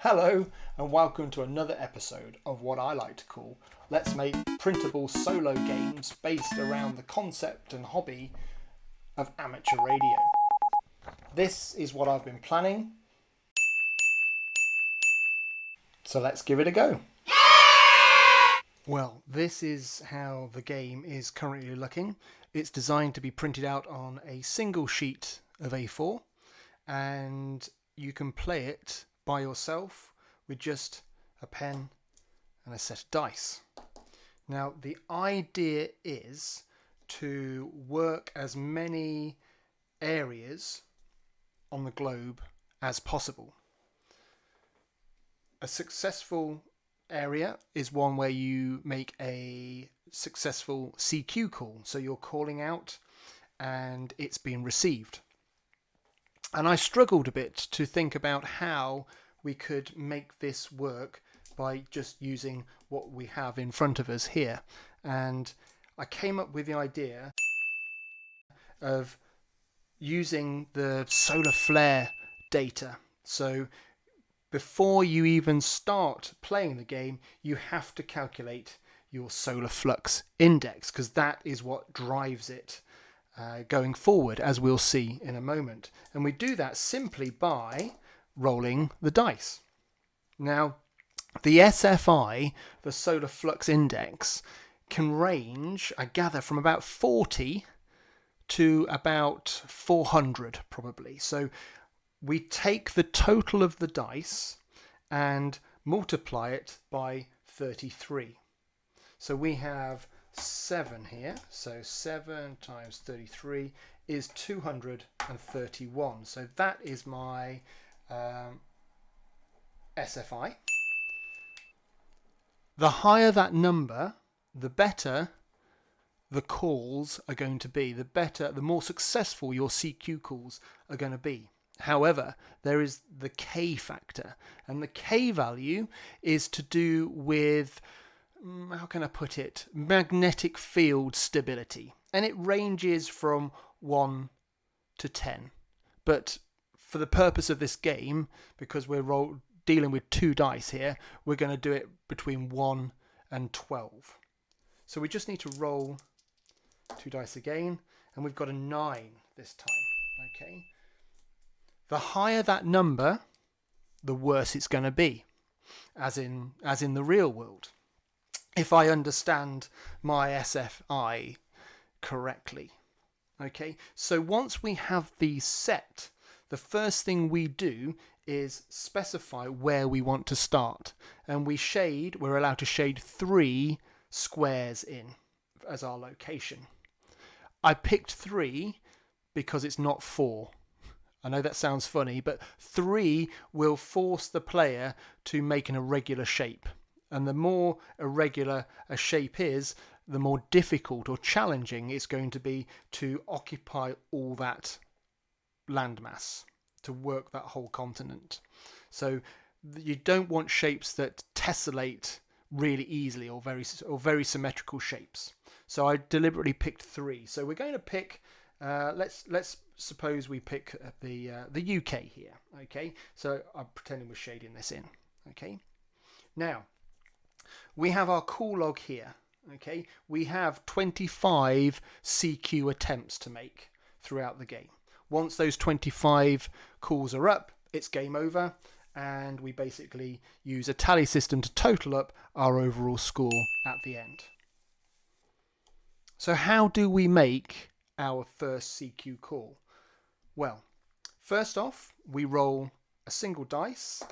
Hello and welcome to another episode of what I like to call Let's Make Printable Solo Games based around the concept and hobby of amateur radio. This is what I've been planning, so let's give it a go. Well, this is how the game is currently looking. It's designed to be printed out on a single sheet of A4 and you can play it by yourself with just a pen and a set of dice. Now the idea is to work as many areas on the globe as possible. A successful area is one where you make a successful CQ call, so you're calling out and it's being received. And I struggled a bit to think about how we could make this work by just using what we have in front of us here. And I came up with the idea of using the solar flare data. So before you even start playing the game, you have to calculate your solar flux index, because that is what drives it going forward, as we'll see in a moment. And we do that simply by rolling the dice. Now, the SFI, the solar flux index, can range, I gather, from about 40 to about 400 probably. So we take the total of the dice and multiply it by 33. So we have 7 here, so 7 times 33 is 231. So that is my SFI. The higher that number, the better the calls are going to be, the more successful your CQ calls are going to be. However, there is the K factor, and the K value is to do with, how can I put it, magnetic field stability, and it ranges from 1 to 10. But for the purpose of this game, because we're dealing with 2 dice here, we're going to do it between 1 and 12. So we just need to roll 2 dice again, and we've got a 9 this time. Okay. The higher that number, the worse it's going to be, as in the real world, if I understand my SFI correctly. Okay, so once we have these set, the first thing we do is specify where we want to start, and we're allowed to shade 3 squares in as our location. I picked 3 because it's not 4. I know that sounds funny, but 3 will force the player to make an irregular shape. And the more irregular a shape is, the more difficult or challenging it's going to be to occupy all that landmass, to work that whole continent. So you don't want shapes that tessellate really easily, or very symmetrical shapes. So I deliberately picked 3. So we're going to pick, let's suppose we pick the UK here. Okay, so I'm pretending we're shading this in. Okay, now we have our call log here. Okay, we have 25 CQ attempts to make throughout the game. Once those 25 calls are up, it's game over, and we basically use a tally system to total up our overall score at the end. So how do we make our first CQ call? Well, first off, we roll a single dice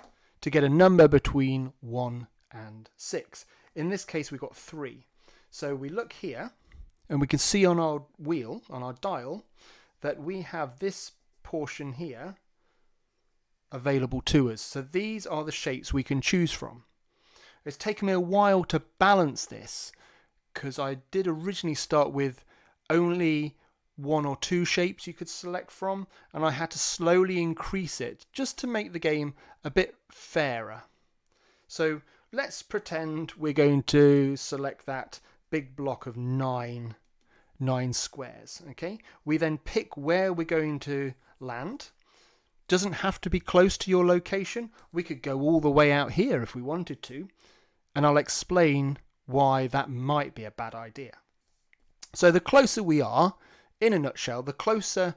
to get a number between 1 and 6. In this case, we got 3. So we look here, and we can see on our wheel, on our dial, that we have this portion here available to us. So these are the shapes we can choose from. It's taken me a while to balance this, because I did originally start with only 1 or 2 shapes you could select from, and I had to slowly increase it just to make the game a bit fairer. So let's pretend we're going to select that big block of 9 squares. Okay, we then pick where we're going to land, Doesn't have to be close to your location. We could go all the way out here if we wanted to, and I'll explain why that might be a bad idea. So the closer we are, in a nutshell, the closer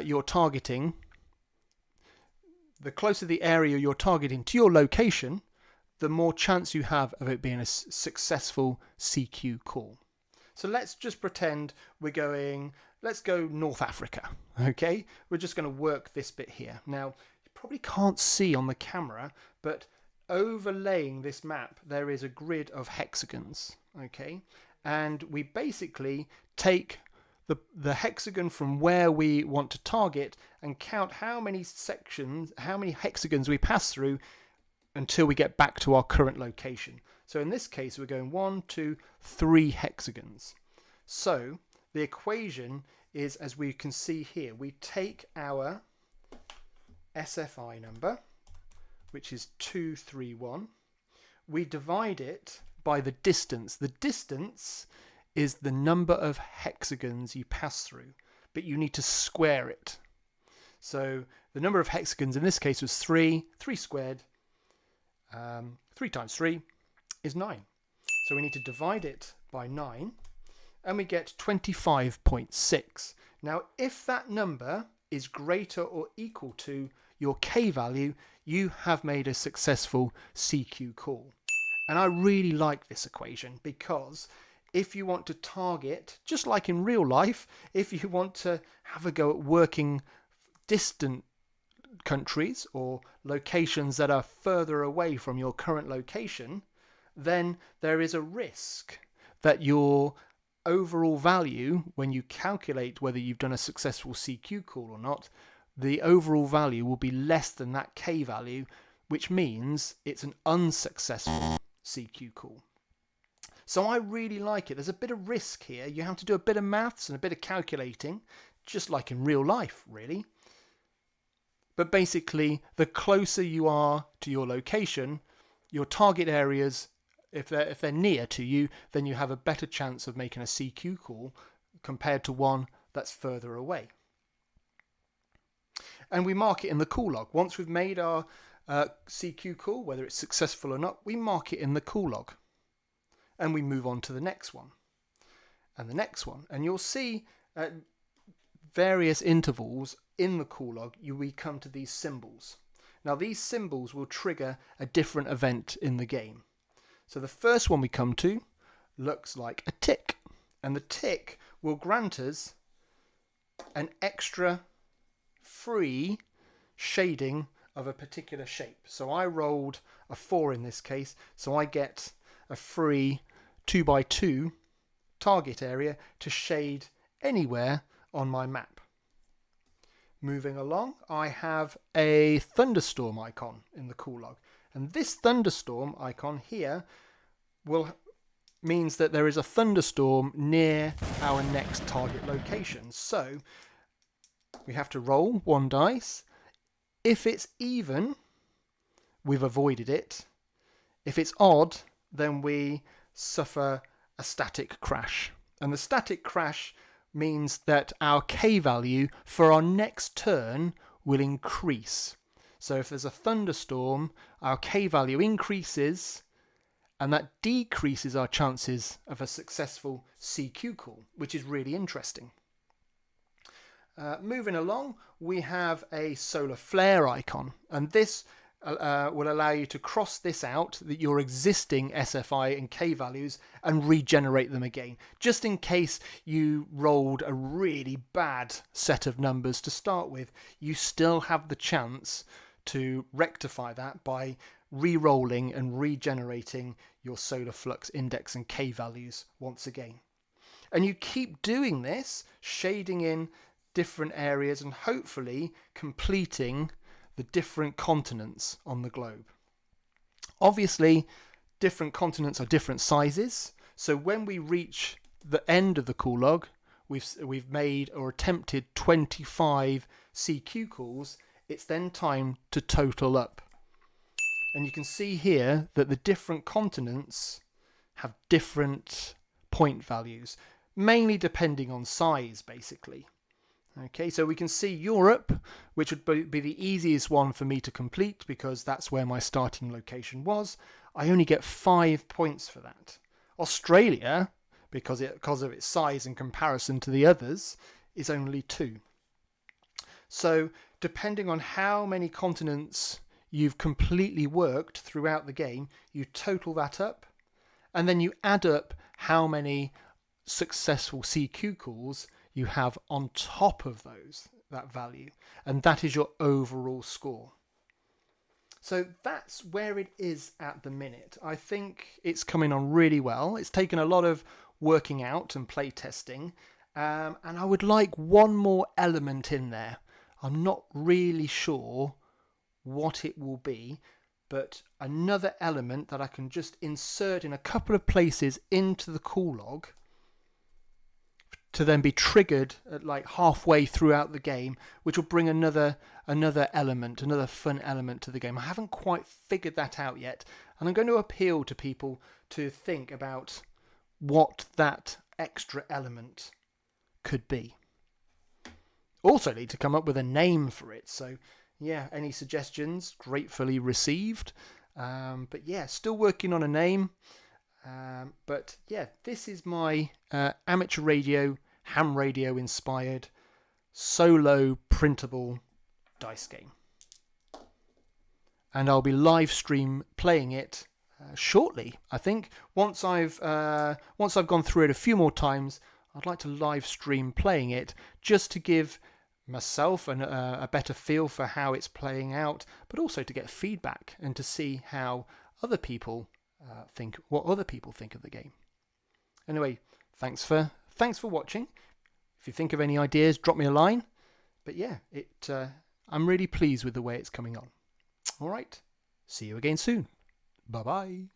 you're targeting, the closer the area you're targeting to your location, the more chance you have of it being a successful CQ call. So let's just pretend we're going, let's go North Africa, okay? We're just going to work this bit here. Now, you probably can't see on the camera, but overlaying this map, there is a grid of hexagons, okay? And we basically take the hexagon from where we want to target and count how many sections, how many hexagons we pass through until we get back to our current location. So in this case, we're going 1, 2, 3 hexagons. So the equation is, as we can see here, we take our SFI number, which is 231. We divide it by the distance. The distance is the number of hexagons you pass through, but you need to square it. So the number of hexagons in this case was 3. 3 squared, 3 times 3 is 9. So we need to divide it by 9, and we get 25.6. Now, if that number is greater or equal to your K value, you have made a successful CQ call. And I really like this equation, because if you want to target, just like in real life, if you want to have a go at working distant countries or locations that are further away from your current location, then there is a risk that your overall value, when you calculate whether you've done a successful CQ call or not, the overall value will be less than that K value, which means it's an unsuccessful CQ call. So I really like it. There's a bit of risk here. You have to do a bit of maths and a bit of calculating, just like in real life, really. But basically, the closer you are to your location, your target areas, if they're near to you, then you have a better chance of making a CQ call compared to one that's further away. And we mark it in the call log. Once we've made our CQ call, whether it's successful or not, we mark it in the call log. And we move on to the next one. And the next one. And you'll see at various intervals in the call log, we come to these symbols. Now these symbols will trigger a different event in the game. So the first one we come to looks like a tick. And the tick will grant us an extra free shading of a particular shape. So I rolled a 4 in this case, so I get a free 2x2 target area to shade anywhere on my map. Moving along, I have a thunderstorm icon in the call log, and this thunderstorm icon here means that there is a thunderstorm near our next target location. So we have to roll 1 dice. If it's even, we've avoided it. If it's odd, then we suffer a static crash. And the static crash means that our K value for our next turn will increase. So if there's a thunderstorm, our K value increases, and that decreases our chances of a successful CQ call, which is really interesting. Moving along, we have a solar flare icon, and this will allow you to cross this out, your existing SFI and K values, and regenerate them again, just in case you rolled a really bad set of numbers to start with. You still have the chance to rectify that by re-rolling and regenerating your solar flux index and K values once again. And you keep doing this, shading in different areas and hopefully completing the different continents on the globe. Obviously, different continents are different sizes, so when we reach the end of the call log, we've made or attempted 25 CQ calls. It's then time to total up. And you can see here that the different continents have different point values, mainly depending on size, basically. Okay, so we can see Europe, which would be the easiest one for me to complete because that's where my starting location was. I only get 5 points for that. Australia, because of its size in comparison to the others, is only 2. So depending on how many continents you've completely worked throughout the game, you total that up, and then you add up how many successful CQ calls you have on top of that value, and that is your overall score. So that's where it is at the minute. I think it's coming on really well. It's taken a lot of working out and play testing, and I would like one more element in there. I'm not really sure what it will be, but another element that I can just insert in a couple of places into the call log to then be triggered at like halfway throughout the game, which will bring another element, another fun element to the game. I haven't quite figured that out yet, and I'm going to appeal to people to think about what that extra element could be. Also need to come up with a name for it, so yeah, any suggestions gratefully received. But yeah, still working on a name. But yeah, this is my amateur radio, ham radio inspired solo printable dice game, and I'll be live stream playing it shortly. I think once I've gone through it a few more times, I'd like to live stream playing it just to give myself a better feel for how it's playing out, but also to get feedback and to see how other people what other people think of the game. Anyway, thanks for watching. If you think of any ideas, drop me a line. But yeah, I'm really pleased with the way it's coming on. All right, see you again soon. Bye bye.